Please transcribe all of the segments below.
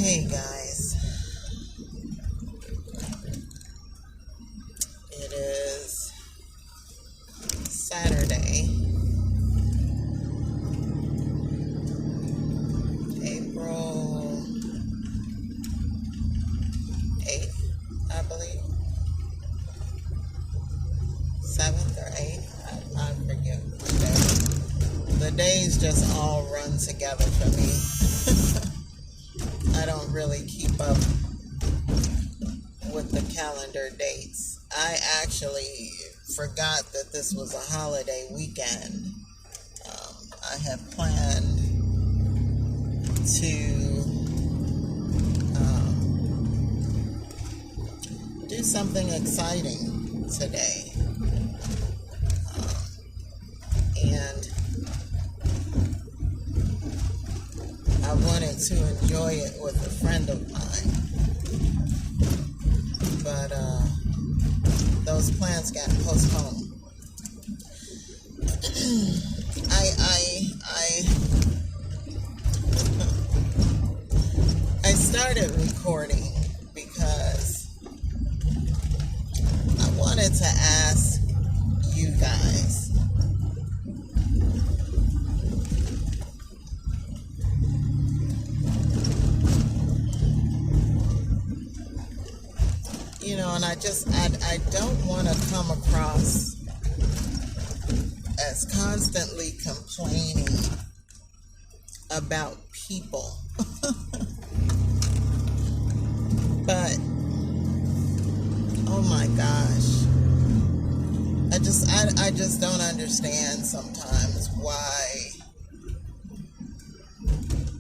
Hey guys, it is Saturday, April 8th, I believe, 7th or 8th, I forget the day. The days just all run together for me. I don't really keep up with the calendar dates. I actually forgot that this was a holiday weekend. I had planned to do something exciting today. And I wanted to enjoy it with a friend of mine, but those plans got postponed. I started recording because I wanted to ask you guys, and I don't want to come across as constantly complaining about people. But, oh my gosh, I just don't understand sometimes why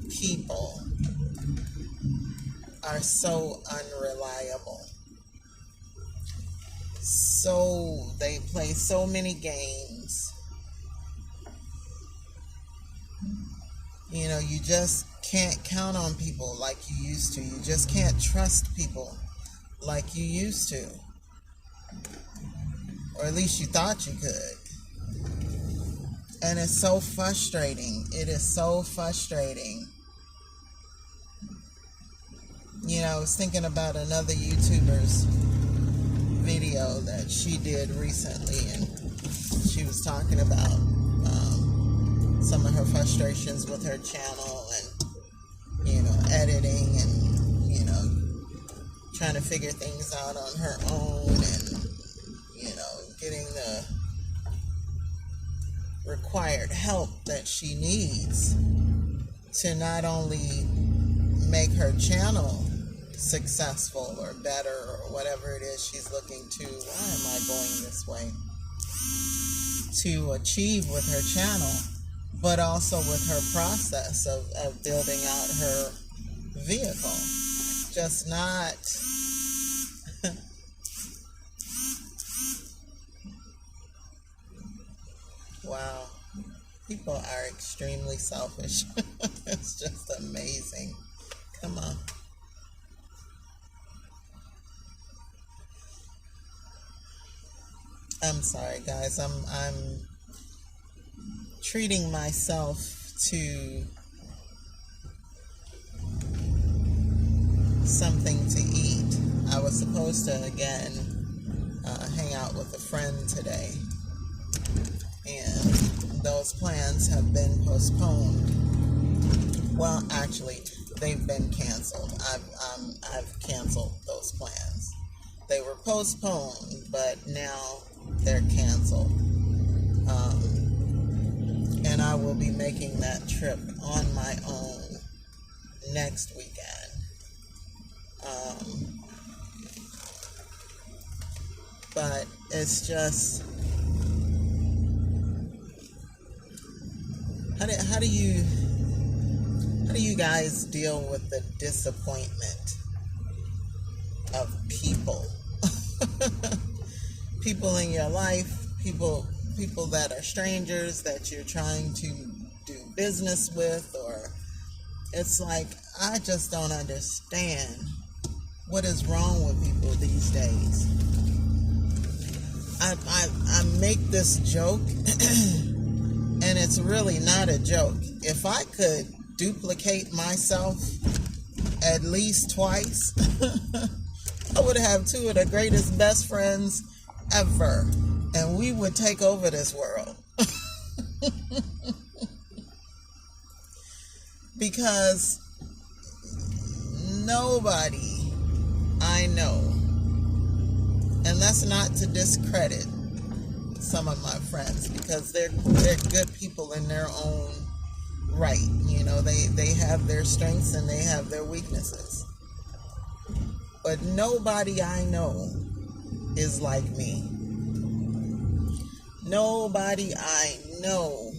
people are so unreliable. So they play so many games. You just can't count on people like you used to. You just can't trust people like you used to. Or at least you thought you could. And it's so frustrating. It is so frustrating. I was thinking about another YouTuber's video that she did recently, and she was talking about some of her frustrations with her channel and editing and trying to figure things out on her own and getting the required help that she needs to not only make her channel successful or better or whatever it is she's looking to, why am I going this way, to achieve with her channel, but also with her process of building out her vehicle. Just not wow, people are extremely selfish. It's just amazing. Come on. I'm sorry, guys. I'm treating myself to something to eat. I was supposed to, again, hang out with a friend today, and those plans have been postponed. Well, actually, they've been canceled. I've canceled those plans. They were postponed, but now they're canceled. And I will be making that trip on my own next weekend. But it's just, how do you guys deal with the disappointment of people? People in your life, people that are strangers that you're trying to do business with, or it's like, I just don't understand what is wrong with people these days. I make this joke, and it's really not a joke. If I could duplicate myself at least twice, I would have two of the greatest best friends ever, and we would take over this world. Because nobody I know, and that's not to discredit some of my friends, because they're good people in their own right. You know, they have their strengths and they have their weaknesses. But nobody I know is like me. Nobody I know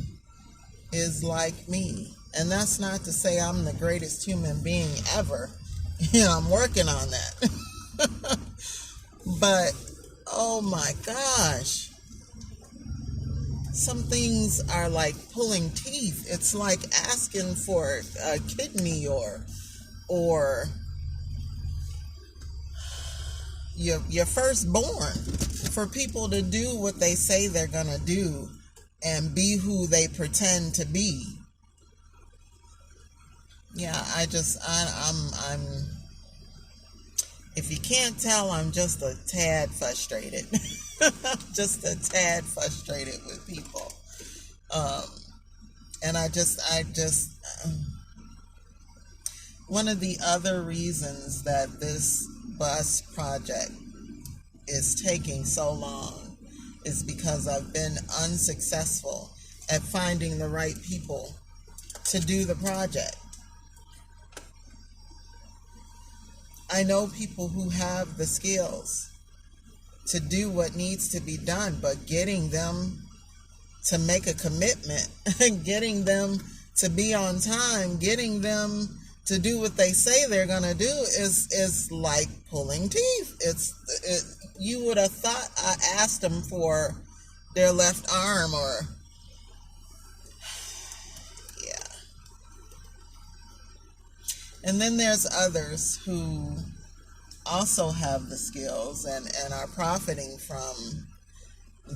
is like me. And that's not to say I'm the greatest human being ever. You know, I'm working on that. But, oh my gosh. Some things are like pulling teeth. It's like asking for a kidney or your firstborn, for people to do what they say they're gonna do and be who they pretend to be. Yeah, I'm if you can't tell, I'm just a tad frustrated. Just a tad frustrated with people. And I just one of the other reasons that this bus project is taking so long is because I've been unsuccessful at finding the right people to do the project. I know people who have the skills to do what needs to be done, but getting them to make a commitment, getting them to be on time, getting them to do what they say they're going to do is like pulling teeth. You would have thought I asked them for their left arm or, yeah. And then there's others who also have the skills and are profiting from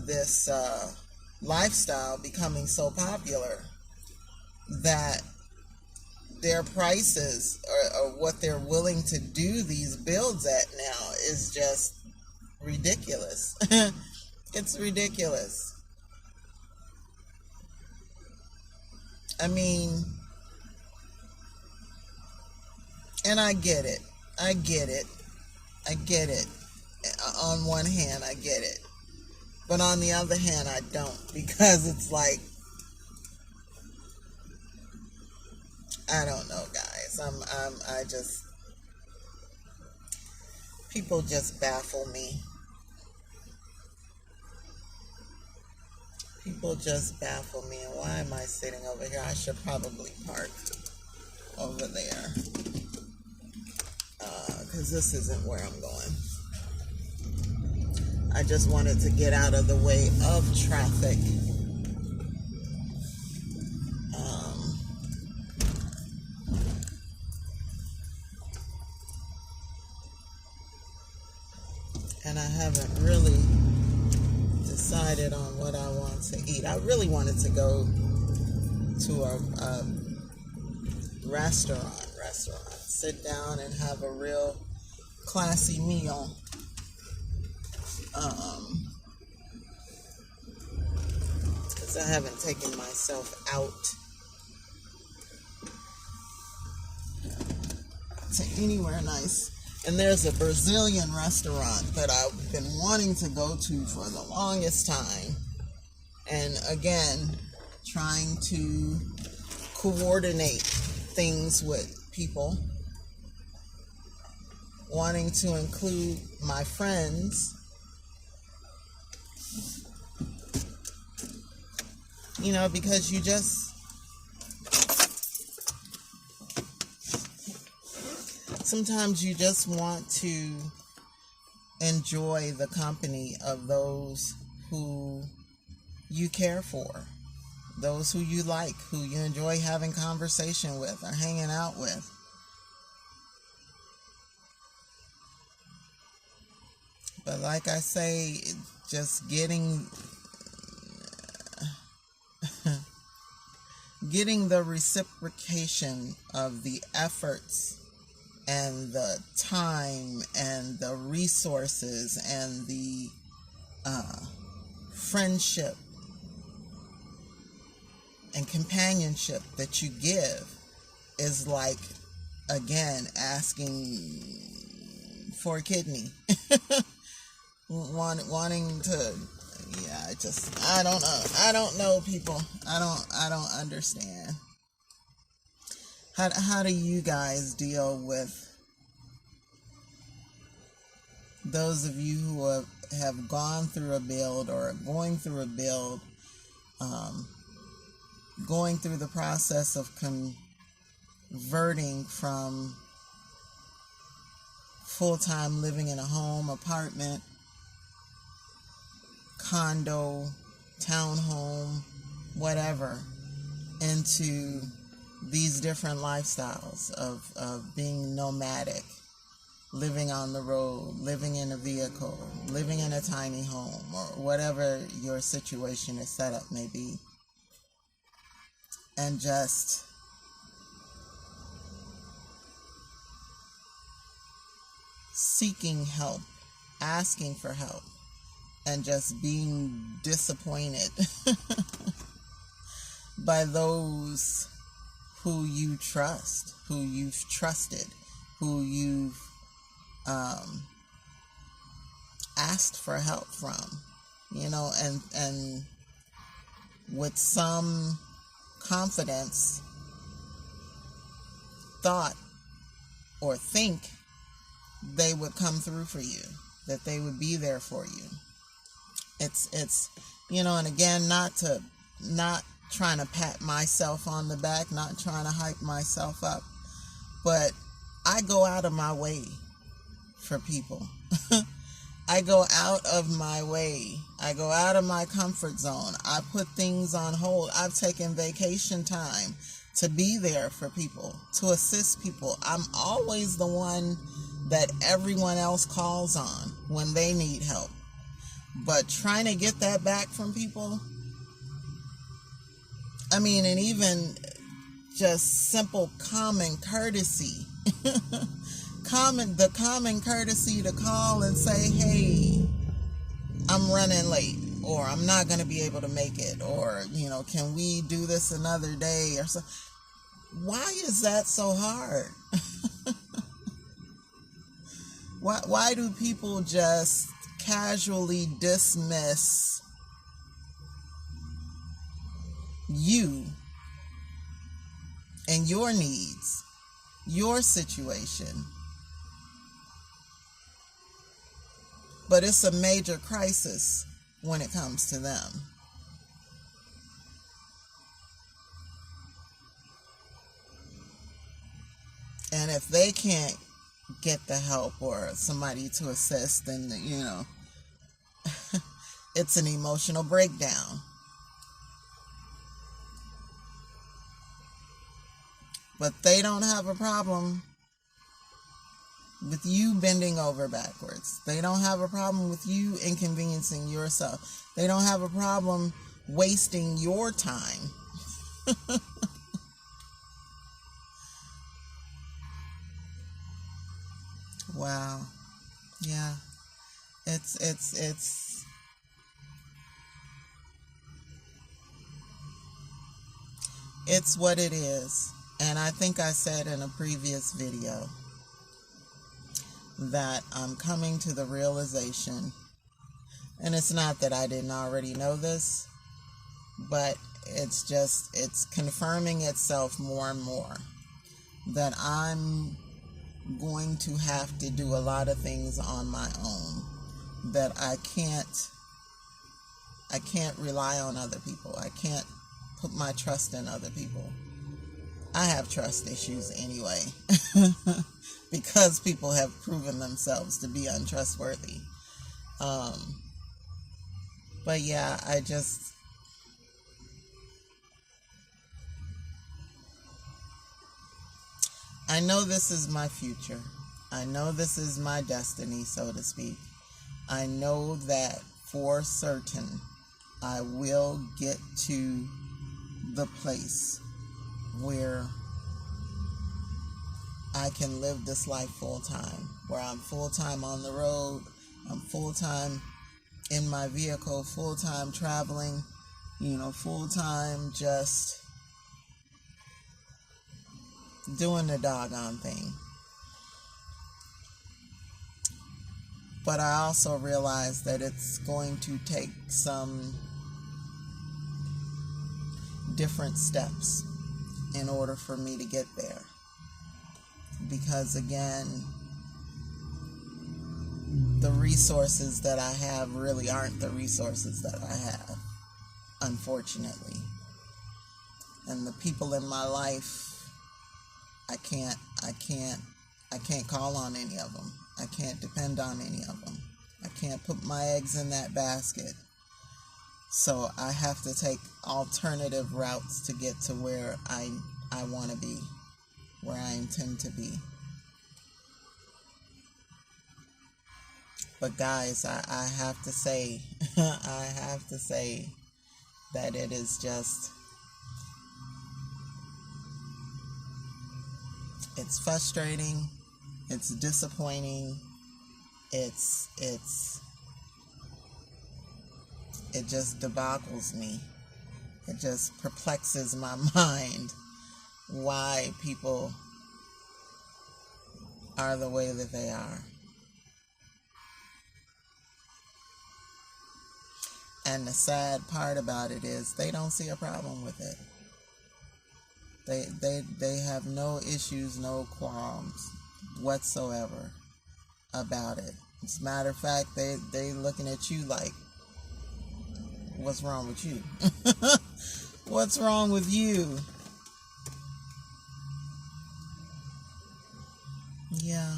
this lifestyle becoming so popular that their prices or what they're willing to do these builds at now is just ridiculous. It's ridiculous. I mean, and I get it. On one hand, I get it. But on the other hand, I don't, because it's like, I don't know, guys. People just baffle me. People just baffle me. And why am I sitting over here? I should probably park over there. Because this isn't where I'm going. I just wanted to get out of the way of traffic. And I haven't really decided on what I want to eat. I really wanted to go to a restaurant, sit down and have a real classy meal. Because I haven't taken myself out to anywhere nice. And there's a Brazilian restaurant that I've been wanting to go to for the longest time. And again, trying to coordinate things with people, wanting to include my friends. You know, because you just, sometimes you just want to enjoy the company of those who you care for, those who you like, who you enjoy having conversation with or hanging out with. But like I say, just getting the reciprocation of the efforts and the time and the resources and the friendship and companionship that you give is like, again, asking for a kidney. Wanting to, yeah, I don't know. I don't know, people. I don't understand. How do you guys deal with those of you who have gone through a build or are going through a build, going through the process of converting from full-time living in a home, apartment, condo, townhome, whatever, into these different lifestyles of being nomadic, living on the road, living in a vehicle, living in a tiny home, or whatever your situation is set up may be, and just seeking help, asking for help, and just being disappointed by those who you trust, who you've trusted, who you've asked for help from, and with some confidence thought or think they would come through for you, that they would be there for you. It's and again, not trying to pat myself on the back, not trying to hype myself up, but I go out of my way for people. I go out of my way. I go out of my comfort zone. I put things on hold. I've taken vacation time to be there for people, to assist people. I'm always the one that everyone else calls on when they need help. But trying to get that back from people, and even just simple common courtesy, the common courtesy to call and say, hey, I'm running late, or I'm not going to be able to make it, or, can we do this another day, or so. Why is that so hard? Why do people just casually dismiss you and your needs, your situation? But it's a major crisis when it comes to them. And if they can't get the help or somebody to assist, then, it's an emotional breakdown. But they don't have a problem with you bending over backwards. They don't have a problem with you inconveniencing yourself. They don't have a problem wasting your time. Wow. Yeah. It's what it is. And I think I said in a previous video that I'm coming to the realization, and it's not that I didn't already know this, but it's confirming itself more and more, that I'm going to have to do a lot of things on my own, that I can't rely on other people. I can't put my trust in other people. I have trust issues anyway, because people have proven themselves to be untrustworthy. But yeah, I know this is my future. I know this is my destiny, so to speak. I know that for certain I will get to the place where I I can live this life full time, where I'm full time on the road, I'm full time in my vehicle, full time traveling, full time just doing the doggone thing. But I also realize that it's going to take some different steps in order for me to get there. Because again, the resources that I have really aren't the resources that I have, unfortunately. And the people in my life, I can't call on any of them. I can't depend on any of them. I can't put my eggs in that basket. So I have to take alternative routes to get to where I want to be, where I intend to be. But guys, I have to say, I have to say that it is just, it's frustrating. It's disappointing. It just debaggles me. It just perplexes my mind why people are the way that they are. And the sad part about it is they don't see a problem with it. They have no issues, no qualms whatsoever about it. As a matter of fact, they looking at you like, what's wrong with you? What's wrong with you? Yeah.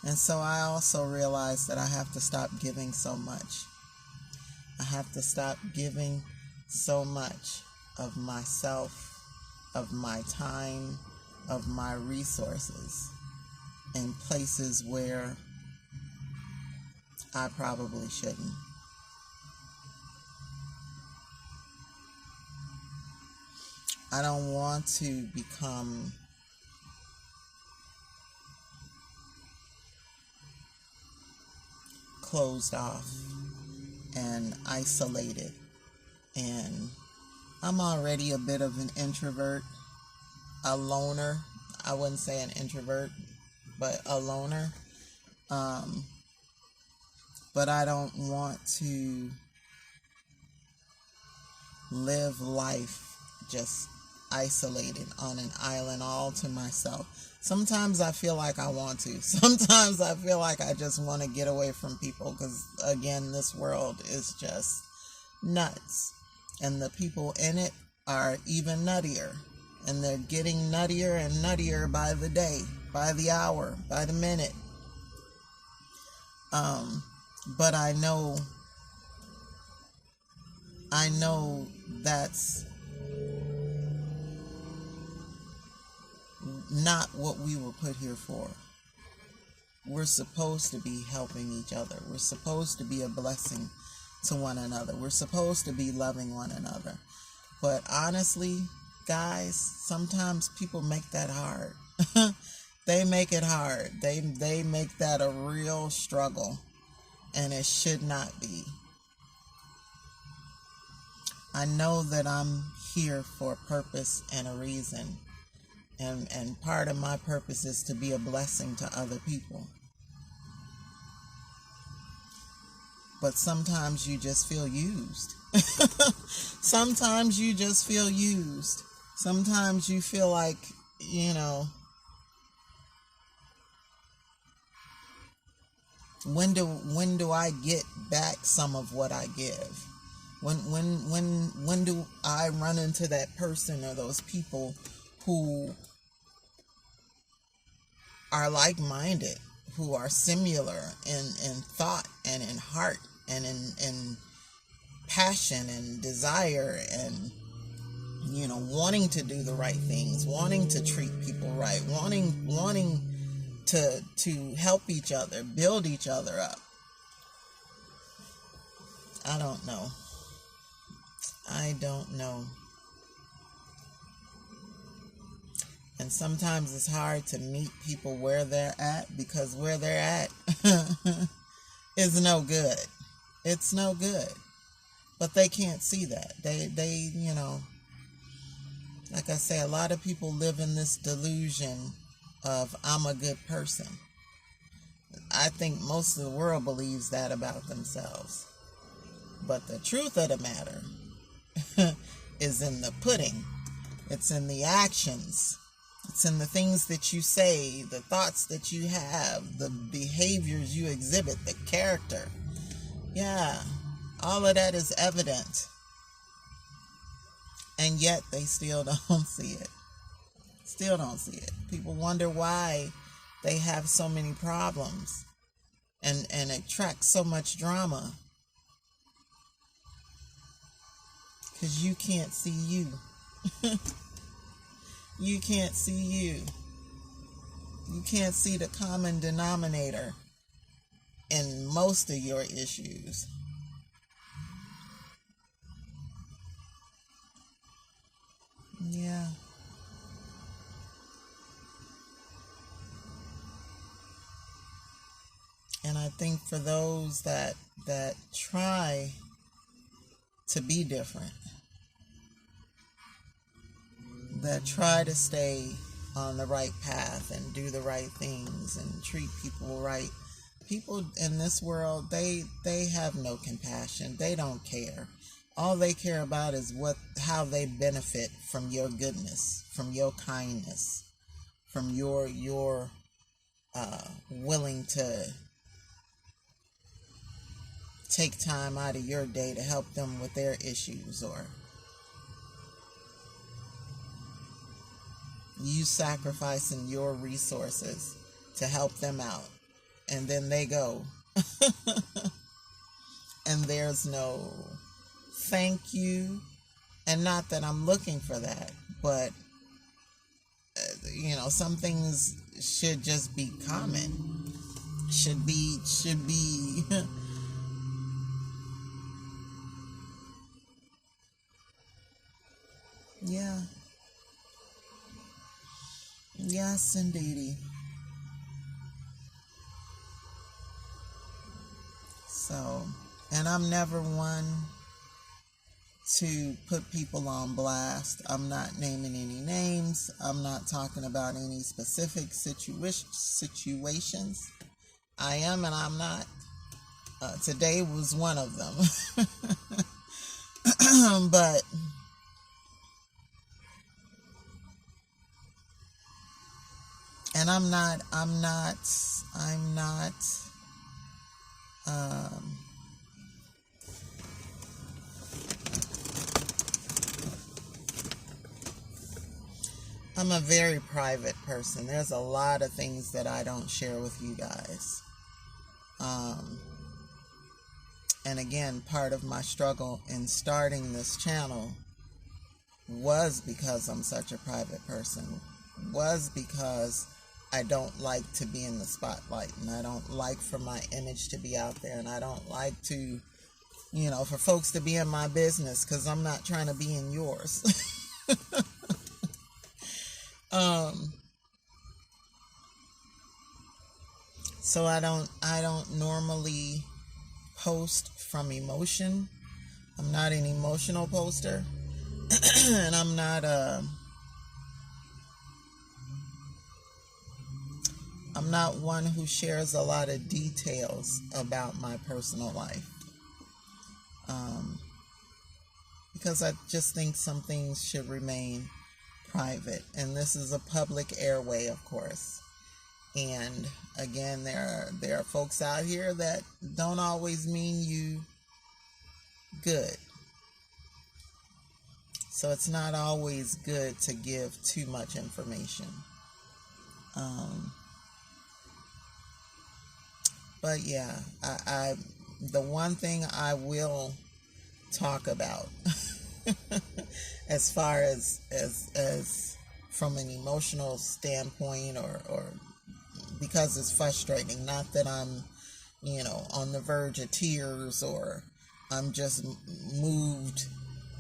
And so I also realized that I have to stop giving so much. I have to stop giving so much of myself, of my time, of my resources in places where I probably shouldn't. I don't want to become closed off and isolated. And I'm already a bit of an introvert, a loner. I wouldn't say an introvert, but a loner. But I don't want to live life just isolated on an island all to myself. Sometimes I feel like I want to. Sometimes I feel like I just want to get away from people because, again, this world is just nuts. And the people in it are even nuttier. And they're getting nuttier and nuttier by the day, by the hour, by the minute. But I know that's not what we were put here for. We're supposed to be helping each other. We're supposed to be a blessing to one another. We're supposed to be loving one another. But honestly, guys, sometimes people make that hard. They make it hard. They make that a real struggle. And it should not be. I know that I'm here for a purpose and a reason. And part of my purpose is to be a blessing to other people. But sometimes you just feel used. Sometimes you just feel used. Sometimes you feel like, when do I get back some of what I give? When do I run into that person or those people who are like-minded, who are similar in thought and in heart and in passion and desire and wanting to do the right things, wanting to treat people right, wanting to help each other, build each other up. I don't know. And sometimes it's hard to meet people where they're at, because where they're at is no good. It's no good. But they can't see that. They, like I say, a lot of people live in this delusion of I'm a good person. I think most of the world believes that about themselves. But the truth of the matter is in the pudding. It's in the actions. It's in the things that you say, the thoughts that you have, the behaviors you exhibit, the character. Yeah, all of that is evident. And yet they still don't see it. Still don't see it. People wonder why they have so many problems and attract so much drama. Because you can't see you. You can't see you. You can't see the common denominator in most of your issues. Yeah. And I think for those that try to be different, that try to stay on the right path and do the right things and treat people right, people in this world, they have no compassion. They don't care. All they care about is how they benefit from your goodness, from your kindness, from your willing to take time out of your day to help them with their issues, or you sacrificing your resources to help them out, and then they go and there's no thank you. And not that I'm looking for that, but some things should just be common, should be yeah. Yes, indeedy. So, and I'm never one to put people on blast. I'm not naming any names. I'm not talking about any specific situations. I am and I'm not. Today was one of them. But and I'm not I'm a very private person. There's a lot of things that I don't share with you guys. And again, part of my struggle in starting this channel was because I'm such a private person, was because I don't like to be in the spotlight, and I don't like for my image to be out there, and I don't like to, for folks to be in my business, because I'm not trying to be in yours. So I don't normally post from emotion. I'm not an emotional poster. And I'm not one who shares a lot of details about my personal life. Because I just think some things should remain private. And this is a public airway, of course. And again, there are folks out here that don't always mean you good. So it's not always good to give too much information. But yeah, I the one thing I will talk about as far as from an emotional standpoint, or because it's frustrating, not that I'm on the verge of tears, or I'm just moved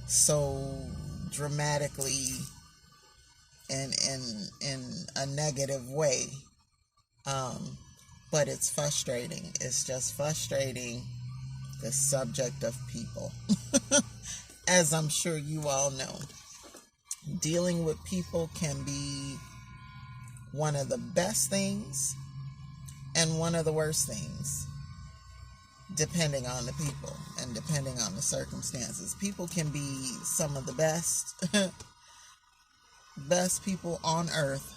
so dramatically in a negative way. But it's frustrating. It's just frustrating, the subject of people. As I'm sure you all know, dealing with people can be one of the best things and one of the worst things, depending on the people and depending on the circumstances. People can be some of the best best people on earth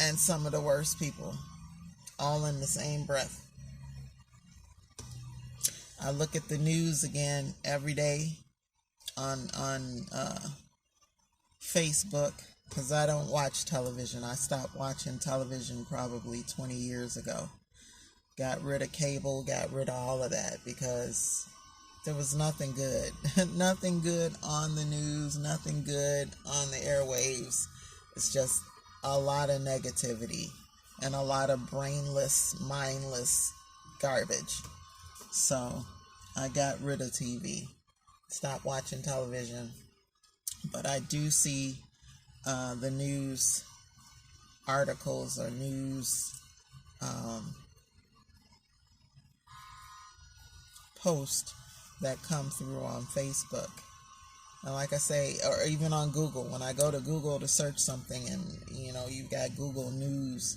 and some of the worst people, all in the same breath. I look at the news again every day on Facebook, because I don't watch television. I stopped watching television probably 20 years ago. Got rid of cable, got rid of all of that, because there was nothing good. Nothing good on the news, nothing good on the airwaves. It's just a lot of negativity and a lot of brainless, mindless garbage. So I got rid of TV. Stopped watching television. But I do see the news articles or news posts that come through on Facebook. And like I say, or even on Google, when I go to Google to search something and, you've got Google News,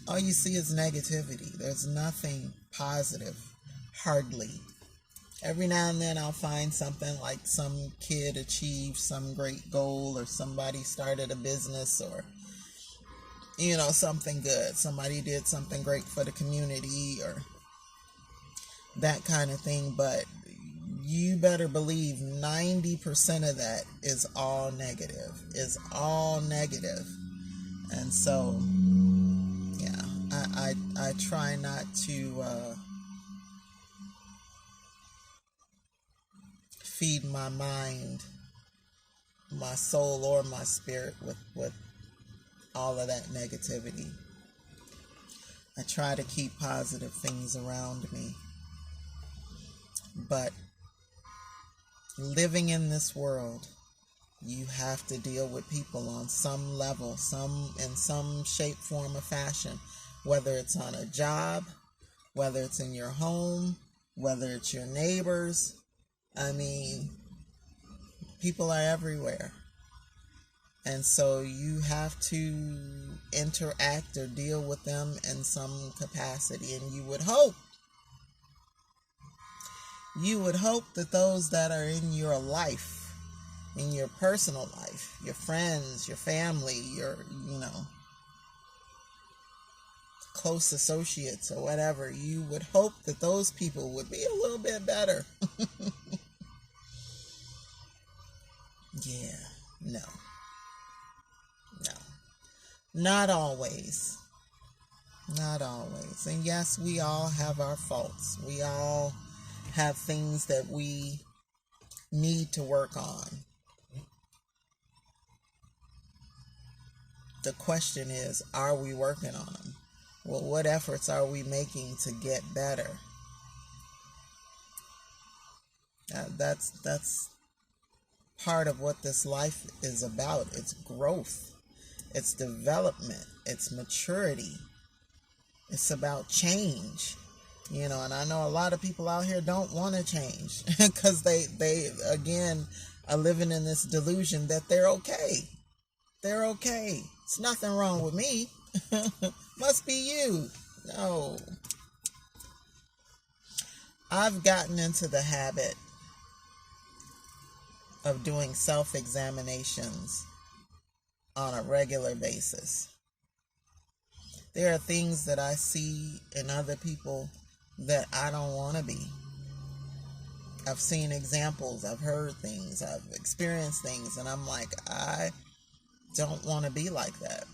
all you see is negativity. There's nothing positive, hardly. Every now and then I'll find something like some kid achieved some great goal, or somebody started a business, or, something good. Somebody did something great for the community, or that kind of thing. But you better believe 90% of that is all negative. And so, yeah, I try not to feed my mind, my soul, or my spirit with all of that negativity. I try to keep positive things around me. But living in this world, you have to deal with people on some level, in some shape, form, or fashion, whether it's on a job, whether it's in your home, whether it's your neighbors. I mean, people are everywhere. And so you have to interact or deal with them in some capacity. And you would hope that those that are in your life, in your personal life, your friends, your family, your, close associates or whatever, you would hope that those people would be a little bit better. Yeah, no. Not always. And yes, we all have our faults. We all have things that we need to work on. The question is, are we working on them? Well, what efforts are we making to get better? That's part of what this life is about. It's growth. It's development. It's maturity. It's about change. And I know a lot of people out here don't want to change because they again are living in this delusion that they're okay. They're okay. It's nothing wrong with me. Must be you. No. I've gotten into the habit of doing self-examinations on a regular basis. There are things that I see in other people that I don't want to be. I've seen examples, I've heard things, I've experienced things, and I'm like, I don't want to be like that.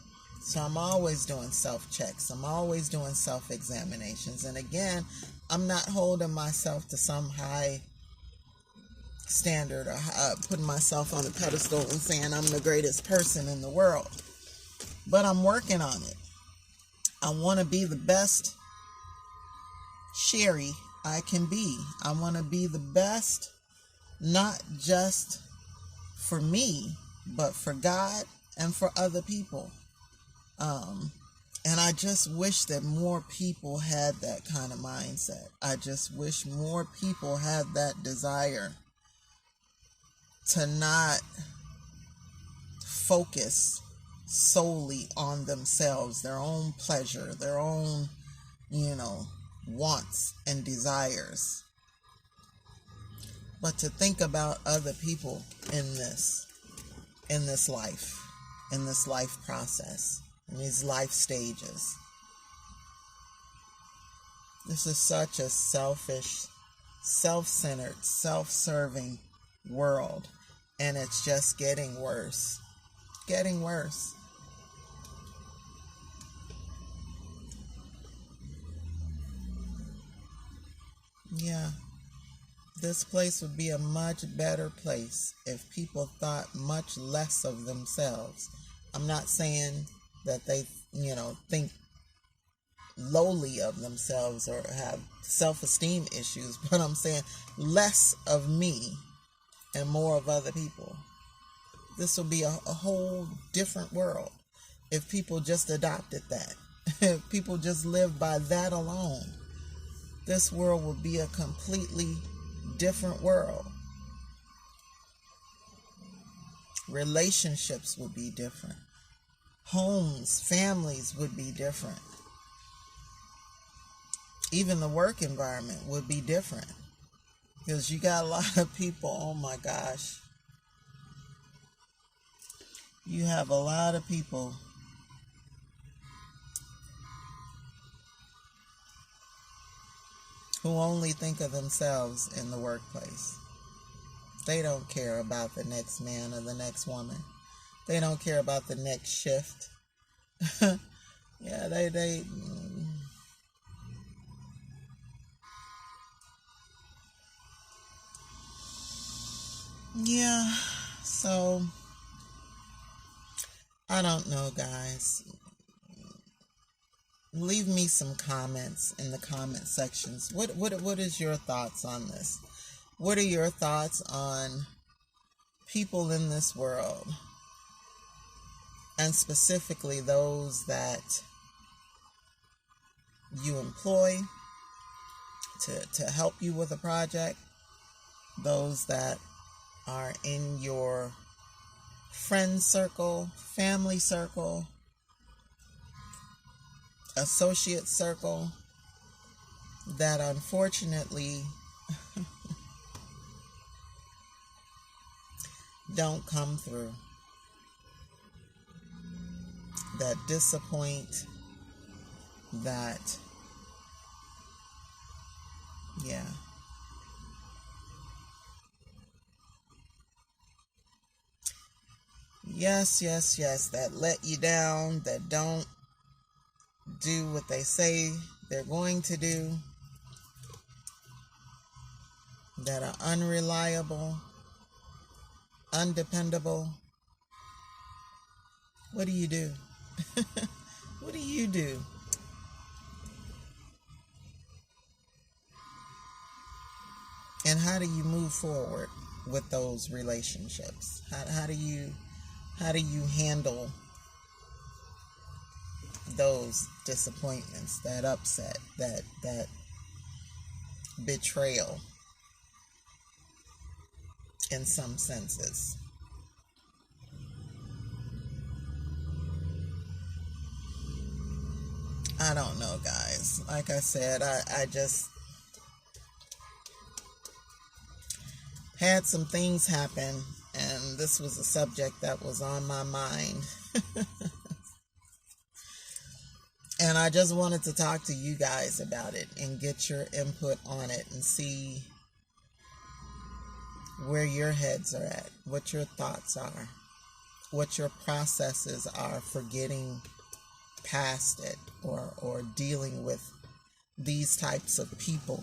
So I'm always doing self-checks. I'm always doing self-examinations. And again, I'm not holding myself to some high standard or putting myself on a pedestal and saying I'm the greatest person in the world. But I'm working on it. I want to be the best Sherry I can be. I want to be the best, not just for me, but for God and for other people. And I just wish that more people had that kind of mindset. I just wish more people had that desire to not focus solely on themselves, their own pleasure, their own, wants and desires, but to think about other people in this life, in this life process, in these life stages. This is such a selfish, self-centered, self-serving world, and it's just getting worse. Getting worse. Yeah. This place would be a much better place if people thought much less of themselves. I'm not saying that they, think lowly of themselves or have self-esteem issues, but I'm saying less of me and more of other people. This will be a whole different world if people just adopted that. If people just lived by that alone. This world would be a completely different world. Relationships would be different. Homes, families would be different. Even the work environment would be different. Because you got a lot of people, oh my gosh. You have a lot of people who only think of themselves in the workplace. They don't care about the next man or the next woman. They don't care about the next shift. Yeah, they yeah, so I don't know, guys. Leave me some comments in the comment sections. What is your thoughts on this? What are your thoughts on people in this world, and specifically those that you employ to help you with a project, those that are in your friend circle, family circle, associate circle, that unfortunately don't come through, that disappoint, that, yeah. Yes, that let you down, that don't do what they say they're going to do, that are unreliable, undependable. What do you do? What do you do? And how do you move forward with those relationships? How do you handle those disappointments, that upset, that betrayal in some senses? I don't know, guys. Like I said, I just had some things happen, and this was a subject that was on my mind. And I just wanted to talk to you guys about it and get your input on it and see where your heads are at, what your thoughts are, what your processes are for getting past it or dealing with these types of people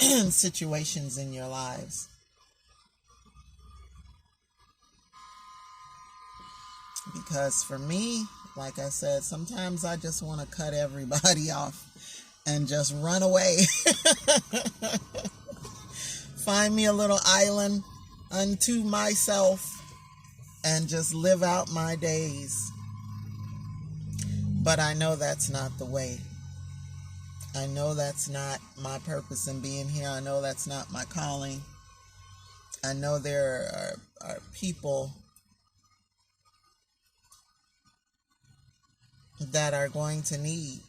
and situations in your lives. Because for me, like I said, sometimes I just want to cut everybody off and just run away. Find me a little island unto myself and just live out my days. But I know that's not the way. I know that's not my purpose in being here. I know that's not my calling. I know there are people that are going to need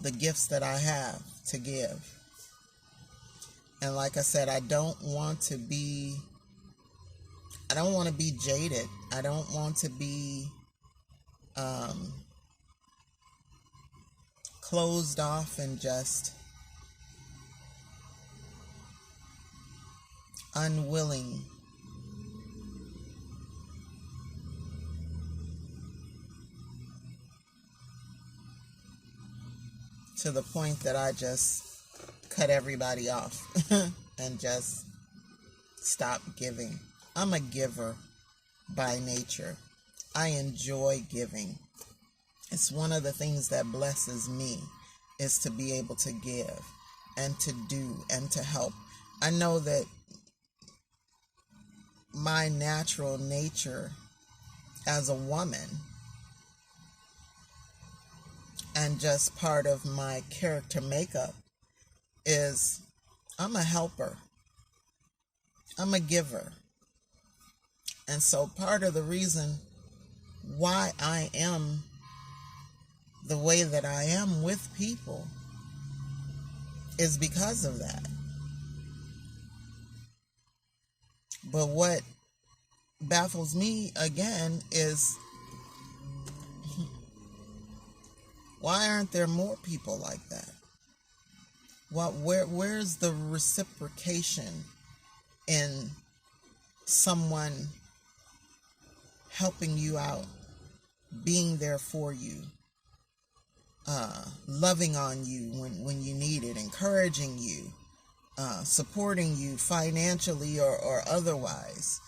the gifts that I have to give. And like I said, I don't want to be jaded. I don't want to be closed off and just unwilling to the point that I just cut everybody off and just stop giving. I'm a giver by nature. I enjoy giving. It's one of the things that blesses me, is to be able to give and to do and to help. I know that my natural nature as a woman, and just part of my character makeup, is I'm a helper. I'm a giver. And so part of the reason why I am the way that I am with people is because of that. But what baffles me again is, why aren't there more people like that? Where's the reciprocation in someone helping you out, being there for you, loving on you when you need it, encouraging you, supporting you financially or otherwise?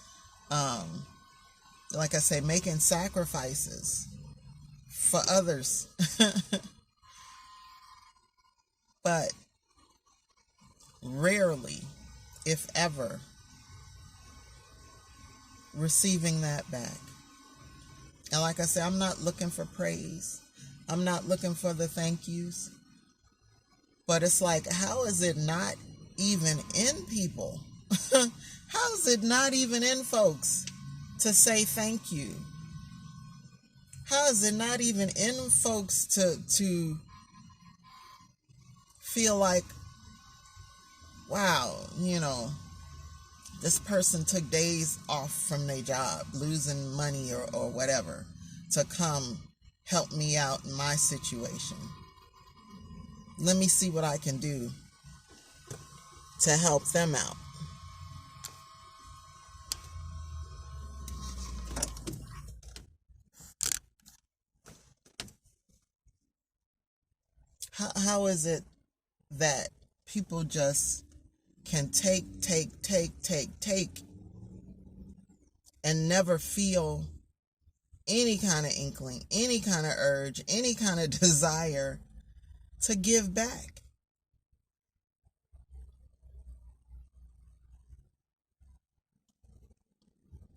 Like I say, making sacrifices for others. But rarely, if ever, receiving that back. And like I say, I'm not looking for praise. I'm not looking for the thank yous. But it's like, how is it not even in people? How is it not even in folks to say thank you? How is it not even in folks to feel like, wow, this person took days off from their job, losing money or whatever, to come help me out in my situation. Let me see what I can do to help them out. How is it that people just can take, and never feel any kind of inkling, any kind of urge, any kind of desire to give back?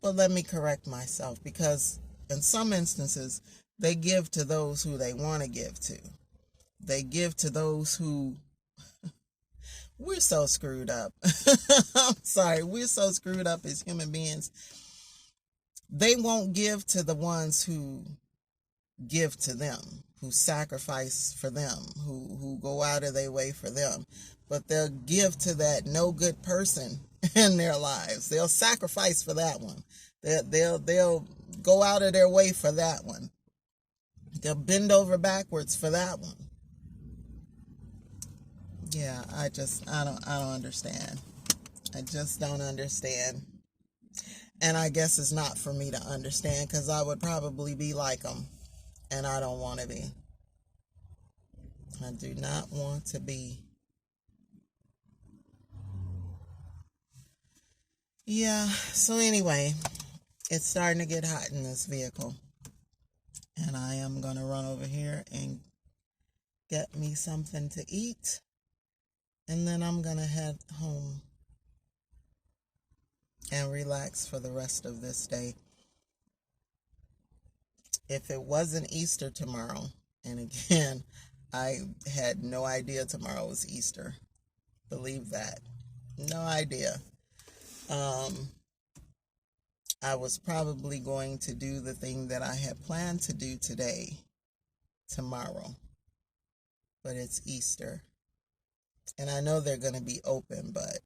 Well, let me correct myself, because in some instances, they give to those who they want to give to. They give to those who... We're so screwed up. I'm sorry. We're so screwed up as human beings. They won't give to the ones who give to them, who sacrifice for them, who go out of their way for them. But they'll give to that no good person in their lives. They'll sacrifice for that one. They'll go out of their way for that one. They'll bend over backwards for that one. Yeah, I don't understand. I just don't understand. And I guess it's not for me to understand, because I would probably be like them, and I don't want to be. I do not want to be. Yeah, so anyway, it's starting to get hot in this vehicle, and I am going to run over here and get me something to eat, and then I'm going to head home. and relax for the rest of this day. If it wasn't Easter tomorrow, and again, I had no idea tomorrow was Easter. Believe that. No idea. I was probably going to do the thing that I had planned to do today, tomorrow. But it's Easter. And I know they're going to be open, but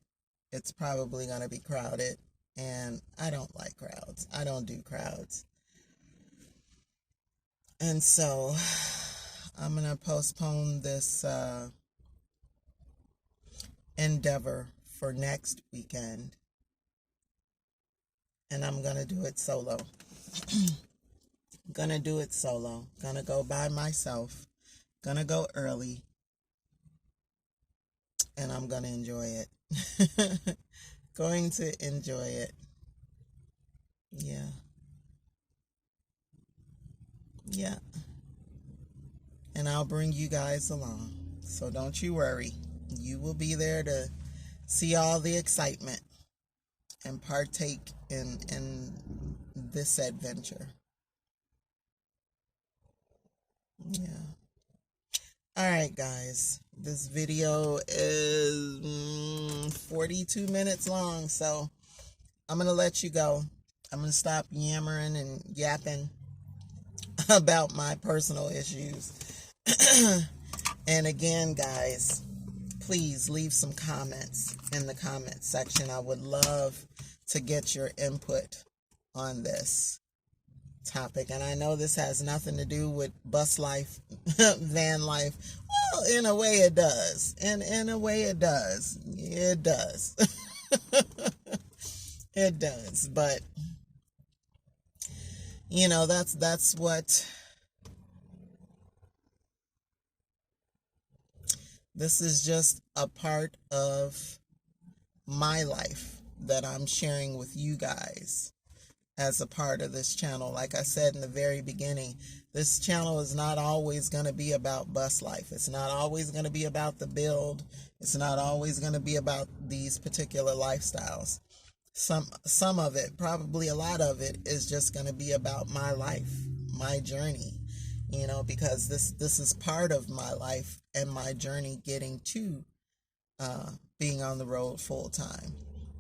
it's probably going to be crowded. And I don't like crowds. I don't do crowds. And so I'm going to postpone this endeavor for next weekend. And I'm going to do it solo. Gonna do it solo. Gonna go by myself. Gonna go early. And I'm gonna enjoy it. Going to enjoy it. Yeah. Yeah. And I'll bring you guys along. So don't you worry. You will be there to see all the excitement and partake in this adventure. Yeah. All right, guys. This video is 42 minutes long, so I'm going to let you go. I'm going to stop yammering and yapping about my personal issues. And again, guys, please leave some comments in the comment section. I would love to get your input on this topic. And I know this has nothing to do with bus life, van life. Well, in a way it does. In a way it does. It does. It does. But, you know, that's what this is, just a part of my life that I'm sharing with you guys as a part of this channel. Like I said in the very beginning, this channel is not always going to be about bus life. It's not always going to be about the build. It's not always going to be about these particular lifestyles. Some of it, probably a lot of it, is just going to be about my life, my journey, you know, because this is part of my life and my journey getting to being on the road full time.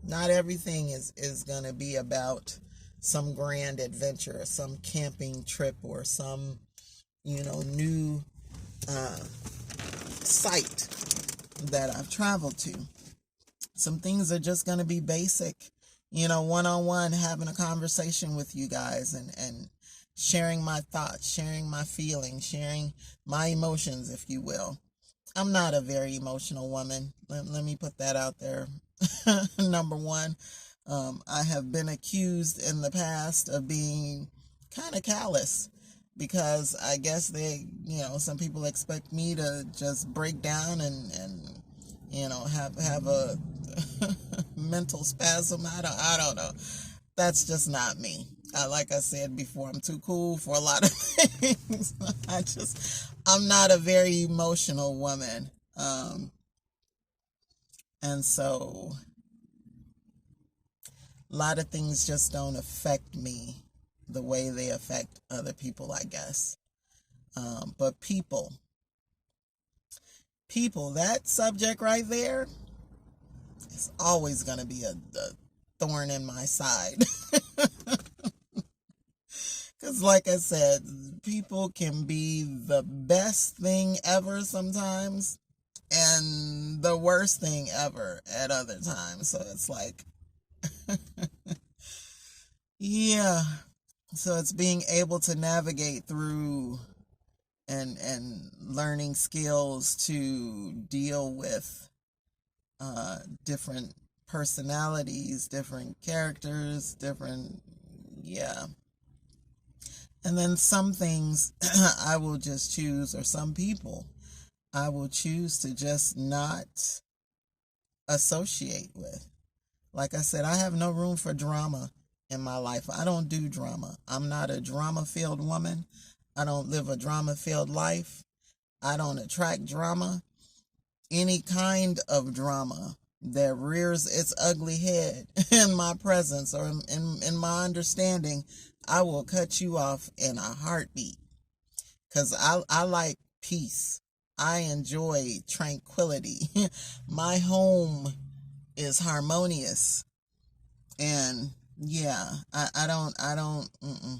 Not everything is going to be about some grand adventure or some camping trip or some, you know, new site that I've traveled to. Some things are just going to be basic, you know, one-on-one, having a conversation with you guys and sharing my thoughts, sharing my feelings, sharing my emotions, if you will. I'm not a very emotional woman. Let me put that out there. Number one, I have been accused in the past of being kind of callous, because I guess they, you know, some people expect me to just break down and you know, have a mental spasm. I don't know. That's just not me. Like I said before, I'm too cool for a lot of things. I'm not a very emotional woman. And so a lot of things just don't affect me the way they affect other people, I guess. But people, that subject right there is always going to be a thorn in my side. Because like I said, people can be the best thing ever sometimes and the worst thing ever at other times. So it's like, yeah. So it's being able to navigate through and learning skills to deal with different personalities, different characters, yeah. And then some things I will just choose, or some people I will choose to just not associate with. Like I said, I have no room for drama in my life. I don't do drama. I'm not a drama-filled woman. I don't live a drama-filled life. I don't attract drama. Any kind of drama that rears its ugly head in my presence or in my understanding, I will cut you off in a heartbeat. Because I like peace. I enjoy tranquility. My home is harmonious. And yeah, I don't, mm-mm.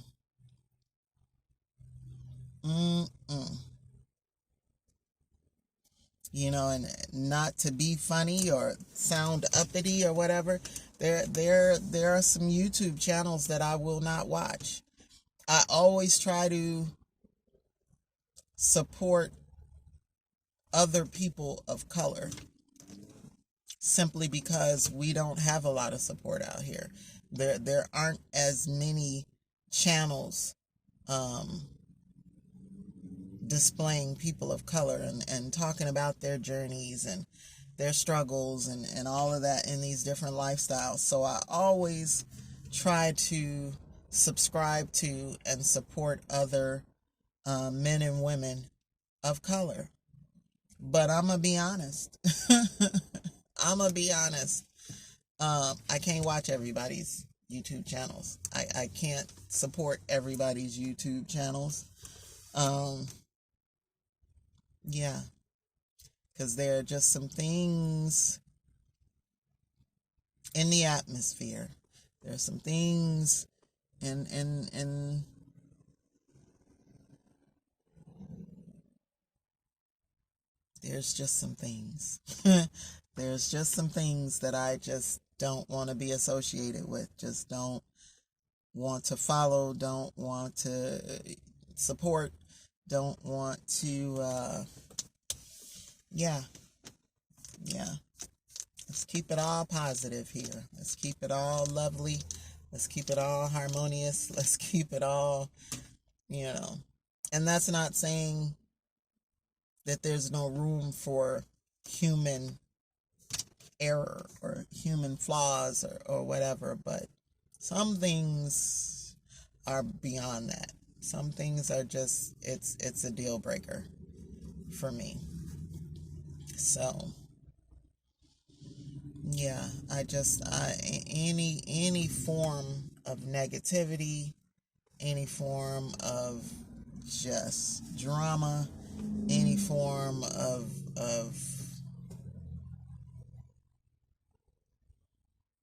And not to be funny or sound uppity or whatever, there are some YouTube channels that I will not watch. I always try to support other people of color simply because we don't have a lot of support out here. There aren't as many channels displaying people of color and talking about their journeys and their struggles and all of that in these different lifestyles. So I always try to subscribe to and support other men and women of color. But I'm going to be honest. I'm going to be honest. I can't watch everybody's YouTube channels. I can't support everybody's YouTube channels. Yeah, because there are just some things in the atmosphere. There are some things in there's just some things. There's just some things that I just don't want to be associated with. Just don't want to follow, don't want to support, don't want to yeah. Let's keep it all positive here. Let's keep it all lovely. Let's keep it all harmonious. Let's keep it all, and that's not saying that there's no room for human error or human flaws or whatever, but some things are beyond that. Some things are just, it's a deal breaker for me. So yeah, any form of negativity, any form of just drama, any form of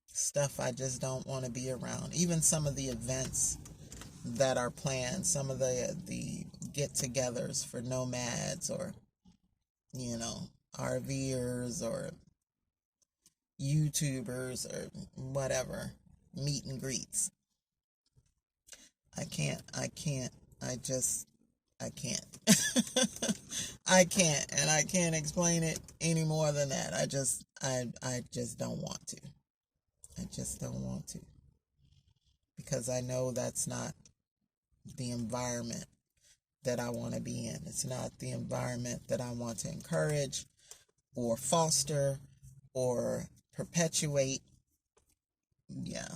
stuff I just don't want to be around. Even some of the events that are planned, some of the get-togethers for nomads or RVers or YouTubers or whatever, meet and greets. I can't. I can't. I can't. I can't, and I can't explain it any more than that. I just don't want to. I just don't want to. Because I know that's not the environment that I want to be in. It's not the environment that I want to encourage or foster or perpetuate. Yeah.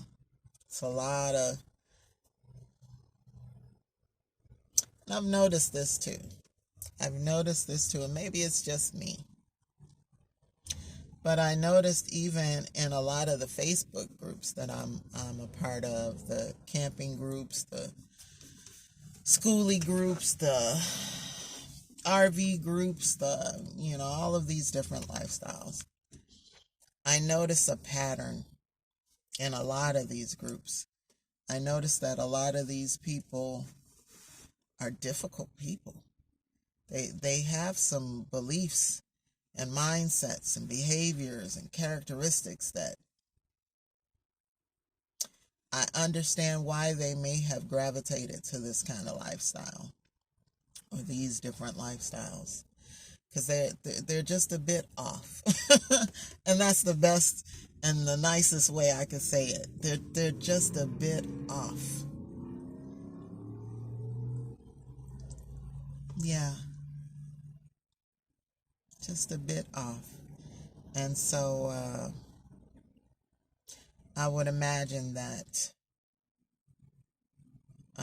It's a lot of... And I've noticed this too. And maybe it's just me. But I noticed even in a lot of the Facebook groups that I'm a part of, the camping groups, the schoolie groups, the RV groups, all of these different lifestyles. I notice a pattern in a lot of these groups. I notice that a lot of these people are difficult people. They have some beliefs and mindsets and behaviors and characteristics that I understand why they may have gravitated to this kind of lifestyle or these different lifestyles, because they're just a bit off. And that's the best and the nicest way I could say it. They're just a bit off. Yeah. Just a bit off. And so I would imagine that